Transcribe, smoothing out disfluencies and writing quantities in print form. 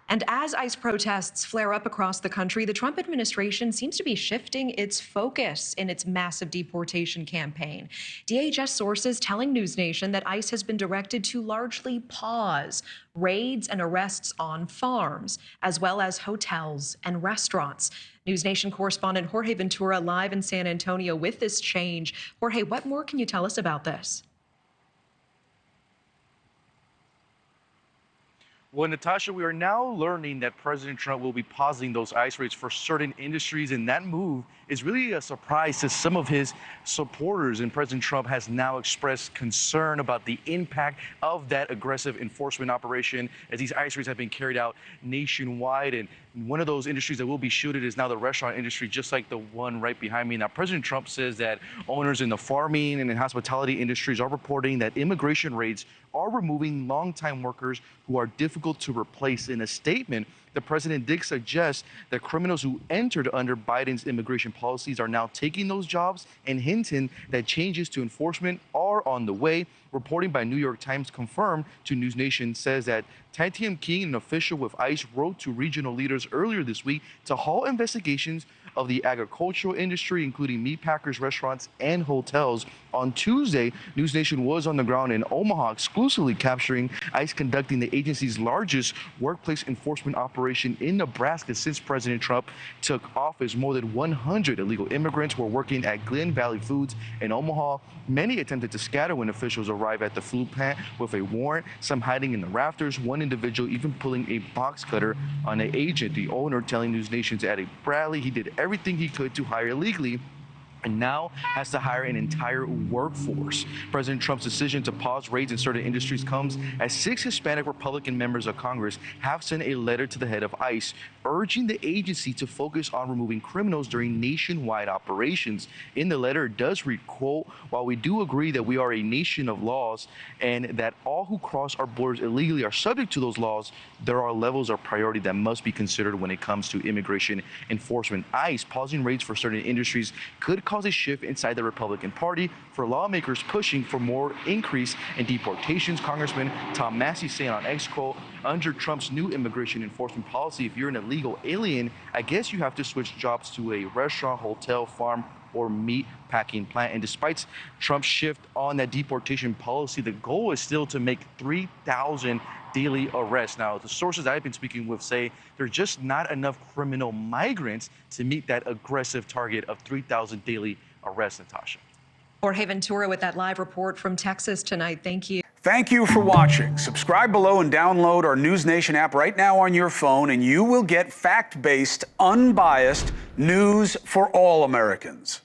And as ICE protests flare up across the country, the Trump administration seems to be shifting its focus in its massive deportation campaign. DHS sources telling NewsNation that ICE has been directed to largely pause raids and arrests on farms, as well as hotels and restaurants. NewsNation correspondent Jorge Ventura live in San Antonio with this change. Jorge, what more can you tell us about this? Well, Natasha, we are now learning that President Trump will be pausing those ICE raids for certain industries, and that move is really a surprise to some of his supporters. And President Trump has now expressed concern about the impact of that aggressive enforcement operation as these ICE raids have been carried out nationwide. And one of those industries that will be shielded is now the restaurant industry, just like the one right behind me. Now, President Trump says that owners in the farming and in hospitality industries are reporting that immigration raids are removing longtime workers who are difficult to replace. In a statement, the president did suggest that criminals who entered under Biden's immigration policies are now taking those jobs and hinting that changes to enforcement are on the way. Reporting by New York Times confirmed to NewsNation says that Tatiam King, an official with ICE, wrote to regional leaders earlier this week to halt investigations of the agricultural industry, including meat packers, restaurants, and hotels. On Tuesday, NewsNation was on the ground in Omaha, exclusively capturing ICE conducting the agency's largest workplace enforcement operation in Nebraska since President Trump took office. More than 100 illegal immigrants were working at Glen Valley Foods in Omaha. Many attempted to scatter when officials arrived at the food plant with a warrant, some hiding in the rafters, one individual even pulling a box cutter on an agent. The owner telling NewsNation at a rally he did everything he could to hire illegally and now has to hire an entire workforce. President Trump's decision to pause raids in certain industries comes as 6 Hispanic Republican members of Congress have sent a letter to the head of ICE urging the agency to focus on removing criminals during nationwide operations. In the letter, it does read, quote, "While we do agree that we are a nation of laws and that all who cross our borders illegally are subject to those laws, there are levels of priority that must be considered when it comes to immigration enforcement." ICE pausing raids for certain industries could cause a shift inside the Republican Party for lawmakers pushing for more increase in deportations. Congressman Tom Massey saying on X, quote, "Under Trump's new immigration enforcement policy, if you're an illegal alien, I guess you have to switch jobs to a restaurant, hotel, farm, or meat packing plant." And despite Trump's shift on that deportation policy, the goal is still to make 3,000 daily arrests. Now, the sources I've been speaking with say there's just not enough criminal migrants to meet that aggressive target of 3,000 daily arrests, Natasha. Jorge Ventura with that live report from Texas tonight. Thank you. Thank you for watching. Subscribe below and download our NewsNation app right now on your phone, and you will get fact-based, unbiased news for all Americans.